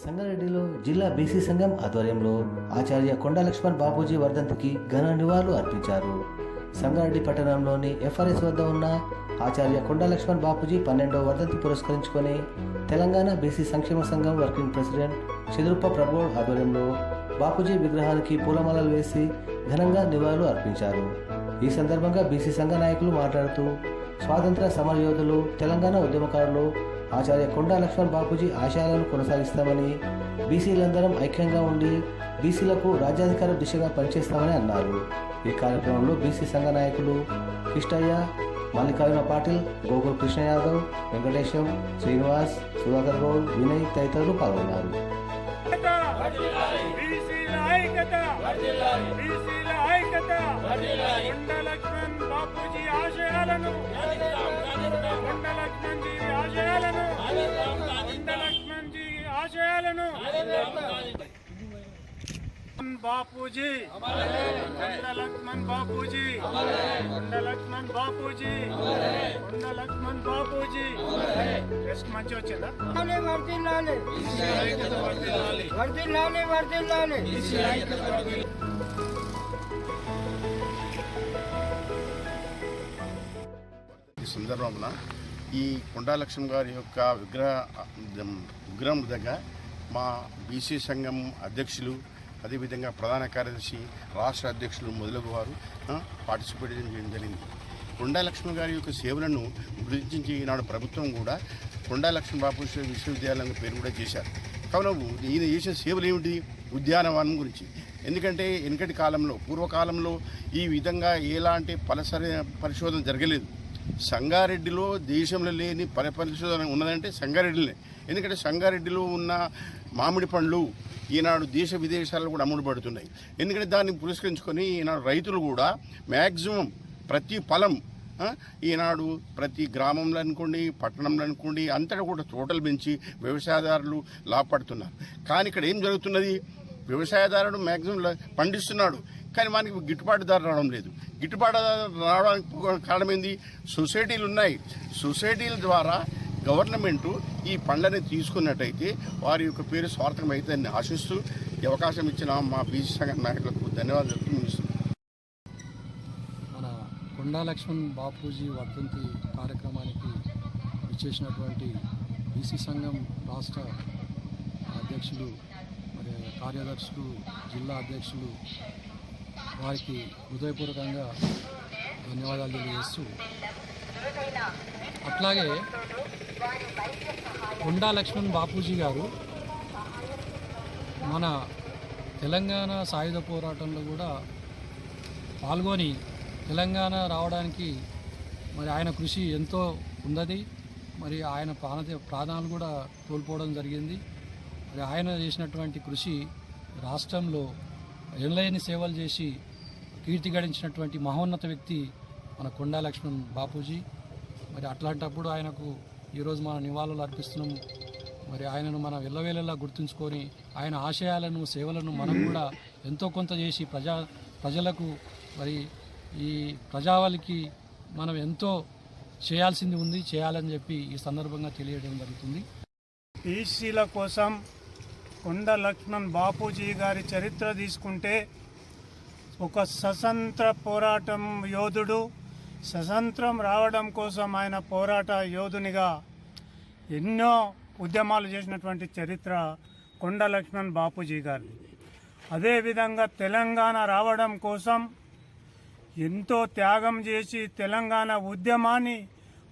సంగారెడ్డిలో జిల్లా బీసీ సంఘం ఆధ్వర్యంలో ఆచార్య కొండా లక్ష్మణ్ బాపూజీ వర్ధంతికి ఘన నివాళులు అర్పించారు. సంగారెడ్డి పట్టణంలోని ఎఫ్ఆర్ఎస్ వద్ద ఉన్న ఆచార్య కొండా లక్ష్మణ్ బాపూజీ 12వ వర్ధంతి పురస్కరించుకొని తెలంగాణ బీసీ సంక్షేమ సంఘం వర్కింగ్ ప్రెసిడెంట్ చిదురుప్ప ప్రబోధ్ ఆధ్వర్యంలో బాపూజీ విగ్రహానికి పూలమాలలు వేసి ఘనంగా నివాళులు అర్పించారు. ఈ సందర్భంగా బీసీ సంఘ నాయకులు మాట్లాడుతూ స్వాతంత్ర సమరయోధులు, తెలంగాణ ఉద్యమకారులు ఆచార్య కొండా లక్ష్మణ్ బాపూజీ ఆశయాలను కొనసాగిస్తామని, బీసీలందరం ఐక్యంగా ఉండి బీసీలకు రాజ్యాధికార దిశగా పనిచేస్తామని అన్నారు. ఈ కార్యక్రమంలో బీసీ సంఘ నాయకులు కిష్టయ్య, మల్లికార్జున పాటిల్, గోకుల్ కృష్ణ యాదవ్, వెంకటేశం, శ్రీనివాస్, సుధాకర్ గౌడ్, వినయ్ తదితరులు పాల్గొన్నారు. బాపూజీ, కొండా లక్ష్మణ్ బాపూజీ, కొండా లక్ష్మణ్ బాపూజీ, కొండా లక్ష్మణ్ బాపూజీ. టెస్ట్ మంచి వచ్చిందా? ఈ సందర్భంలో ఈ కొండా లక్ష్మణ్ గారి యొక్క విగ్రహం దగ్గర మా బీసీ సంఘం అధ్యక్షులు, అదేవిధంగా ప్రధాన కార్యదర్శి, రాష్ట్ర అధ్యక్షులు మొదలగు వారు పార్టిసిపేట్ చేయడం జరిగింది. కొండా లక్ష్మణ్ గారి యొక్క సేవలను గుర్తించి ఈనాడు ప్రభుత్వం కూడా కొండా లక్ష్మణ్ బాపూజీ విశ్వవిద్యాలయం పేరు కూడా చేశారు. కావున ఈయన చేసిన సేవలు ఏమిటి? ఉద్యానవనం గురించి. ఎందుకంటే వెనుకటి కాలంలో, పూర్వకాలంలో ఈ విధంగా ఎలాంటి పరిశోధన జరగలేదు. సంగారెడ్డిలో దేశంలో లేని పరిశోధన ఉన్నదంటే సంగారెడ్డిలోనే. ఎందుకంటే సంగారెడ్డిలో ఉన్న మామిడి పండ్లు ఈనాడు దేశ విదేశాల్లో కూడా అమ్ముడుపడుతున్నాయి. ఎందుకంటే దాన్ని పురస్కరించుకొని ఈనాడు రైతులు కూడా మ్యాక్సిమం ప్రతి ఫలం ఈనాడు ప్రతి గ్రామంలో అనుకోండి, పట్టణంలో అనుకోండి, అంతటా కూడా తోటలు పెంచి వ్యవసాయదారులు లాభపడుతున్నారు. కానీ ఇక్కడ ఏం జరుగుతున్నది? వ్యవసాయదారుడు మ్యాక్సిమం పండిస్తున్నాడు, కానీ మనకి గిట్టుబాటు ధర రావడం లేదు. గిట్టుబాటు రావడానికి కారణం ఏంది? సొసైటీలు ఉన్నాయి. సొసైటీల ద్వారా గవర్నమెంటు ఈ పండ్లని తీసుకున్నట్టయితే వారి యొక్క పేరు స్వార్థకం అవుతుందని ఆశిస్తూ ఈ అవకాశం ఇచ్చిన మా బీసీ సంఘ నాయకులకు ధన్యవాదాలు తెలుపుతున్నాను. మన కొండా లక్ష్మణ్ బాపూజీ వర్ధంతి కార్యక్రమానికి ఇచ్చేసినటువంటి బీసీ సంఘం రాష్ట్ర అధ్యక్షులు, మరి కార్యదర్శులు, జిల్లా అధ్యక్షులు వారికి హృదయపూర్వకంగా ధన్యవాదాలు తెలియజేస్తూ, అట్లాగే కొండా లక్ష్మణ్ బాపూజీ గారు మన తెలంగాణ సాయుధ పోరాటంలో కూడా పాల్గొని తెలంగాణ రావడానికి మరి ఆయన కృషి ఎంతో ఉన్నది. మరి ఆయన ప్రాణాలు కూడా కోల్పోవడం జరిగింది. మరి ఆయన చేసినటువంటి కృషి రాష్ట్రంలో ఎనలేని సేవలు చేసి కీర్తి గడించినటువంటి మహోన్నత వ్యక్తి మన కొండా లక్ష్మణ్ బాపూజీ. మరి అట్లాంటప్పుడు ఆయనకు ఈరోజు మన నివాళులు అర్పిస్తున్నాం. మరి ఆయనను మనం ఎల్లవేళలా గుర్తుంచుకొని ఆయన ఆశయాలను, సేవలను మనం కూడా ఎంతో కొంత చేసి ప్రజలకు మరి ఈ ప్రజావళికి మనం ఎంతో చేయాల్సింది ఉంది, చేయాలని చెప్పి ఈ సందర్భంగా తెలియడం జరుగుతుంది. బీసీల కోసం కొండా లక్ష్మణ్ బాపూజీ గారి చరిత్ర తీసుకుంటే ఒక స్వతంత్ర పోరాటం యోధుడు, స్వతంత్రం రావడం కోసం ఆయన పోరాట యోధునిగా ఎన్నో ఉద్యమాలు చేసినటువంటి చరిత్ర కొండా లక్ష్మణ్ బాపూజీ గారిది. అదేవిధంగా తెలంగాణ రావడం కోసం ఎంతో త్యాగం చేసి తెలంగాణ ఉద్యమాన్ని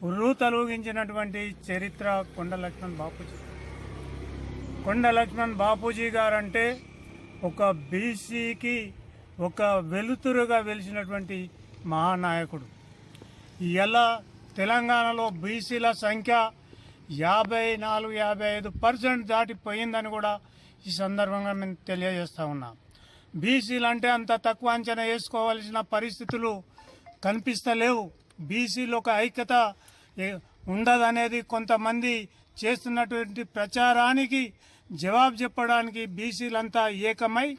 ఉర్రూతలూగించినటువంటి చరిత్ర కొండా లక్ష్మణ్ బాపూజీ. కొండా లక్ష్మణ్ బాపూజీ గారంటే ఒక బీసీకి ఒక వెలుతురుగా వెలిసినటువంటి మహానాయకుడు. ఇలా తెలంగాణలో బీసీల సంఖ్య 54-55% దాటిపోయిందని కూడా ఈ సందర్భంగా మేము తెలియజేస్తూ ఉన్నాం. బీసీలు అంటే అంత తక్కువ అంచనా వేసుకోవాల్సిన పరిస్థితులు కనిపిస్తలేవు. బీసీలో ఒక ఐక్యత ఉండదనేది కొంతమంది చేస్తున్నటువంటి ప్రచారానికి జవాబు చెప్పడానికి బీసీలంతా ఏకమై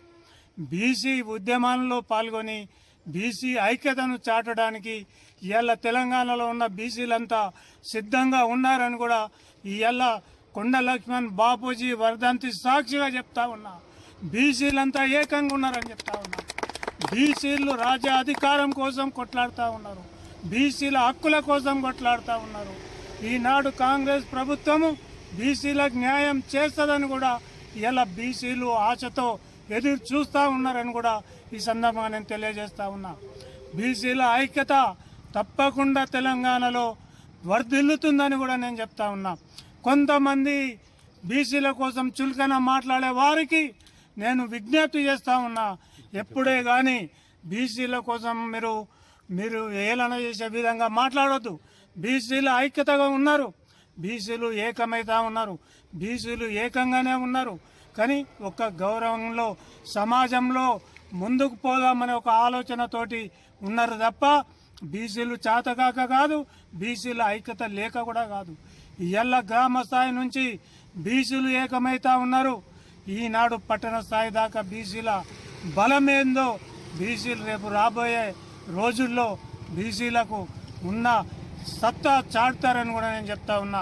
బీసీ ఉద్యమాల్లో పాల్గొని బీసీ ఐక్యతను చాటడానికి ఇవాళ తెలంగాణలో ఉన్న బీసీలంతా సిద్ధంగా ఉన్నారని కూడా ఇవాళ కొండ లక్ష్మణ్ బాపూజీ వర్ధంతి సాక్షిగా చెప్తా ఉన్నా, బీసీలంతా ఏకంగా ఉన్నారని చెప్తా ఉన్నా. బీసీలు రాజ్య అధికారం కోసం కొట్లాడుతూ ఉన్నారు, బీసీల హక్కుల కోసం కొట్లాడుతూ ఉన్నారు. ఈనాడు కాంగ్రెస్ ప్రభుత్వము బీసీలకు న్యాయం చేస్తుందని కూడా ఇలా బీసీలు ఆశతో ఎదురు చూస్తూ ఉన్నారని కూడా ఈ సందర్భంగా నేను తెలియజేస్తా ఉన్నా. బీసీల ఐక్యత తప్పకుండా తెలంగాణలో వర్ధిల్లుతుందని కూడా నేను చెప్తా ఉన్నా. కొంతమంది బీసీల కోసం చులకన మాట్లాడే వారికి నేను విజ్ఞప్తి చేస్తూ ఉన్నా, ఎప్పుడే కానీ బీసీల కోసం మీరు ఏలన చేసే విధంగా మాట్లాడొద్దు. బీసీలు ఐక్యతగా ఉన్నారు, బీసీలు ఏకమైతా ఉన్నారు, బీసీలు ఏకంగానే ఉన్నారు. కానీ ఒక గౌరవంలో సమాజంలో ముందుకు పోదామనే ఒక ఆలోచనతోటి ఉన్నారు తప్ప బీసీలు చేతకాక కాదు, బీసీల ఐక్యత లేక కూడా కాదు. ఇవాళ గ్రామ స్థాయి నుంచి బీసీలు ఏకమైతా ఉన్నారు. ఈనాడు పట్టణ స్థాయి దాకా బీసీల బలమేందో బీసీలు రేపు రాబోయే రోజుల్లో బీసీలకు ఉన్న సత్తా చాటుతారని కూడా నేను చెప్తా ఉన్నా.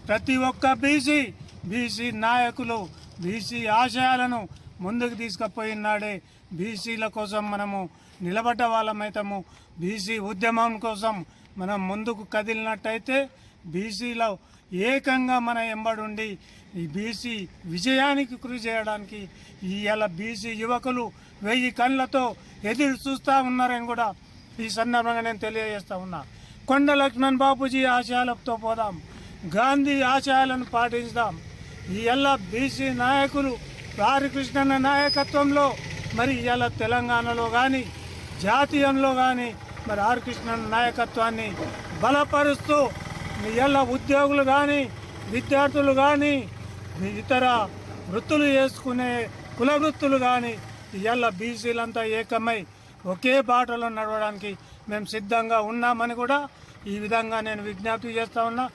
ప్రతి ఒక్క బీసీ నాయకులు బీసీ ఆశయాలను ముందుకు తీసుకుపోయినాడే బీసీల కోసం మనము నిలబడ్డ వాళ్ళమైతాము. బీసీ ఉద్యమం కోసం మనం ముందుకు కదిలినట్టయితే బీసీలో ఏకంగా మన ఎంబడుండి ఈ బీసీ విజయానికి కృషి చేయడానికి ఇవాళ బీసీ యువకులు 1000 కళ్ళతో ఎదురు చూస్తూ ఉన్నారని కూడా ఈ సందర్భంగా నేను తెలియజేస్తా ఉన్నా. కొండ లక్ష్మణ్ బాపూజీ ఆశయాలతో పోదాం, గాంధీ ఆశయాలను పాటిస్తాం. ఇవాళ బీసీ నాయకులు హరికృష్ణన్న నాయకత్వంలో మరి ఇవాళ తెలంగాణలో కానీ జాతీయంలో కానీ మరి హరికృష్ణన్న నాయకత్వాన్ని బలపరుస్తూ ఇవాళ ఉద్యోగులు కానీ విద్యార్థులు కానీ ఇతర వృత్తులు చేసుకునే కుల వృత్తులు కానీ ఇవాళ బీసీలంతా ఏకమై ఒకే బాటలో నడవడానికి మేము సిద్ధంగా ఉన్నామని కూడా ఈ విధంగా నేను విజ్ఞప్తి చేస్తా ఉన్నా.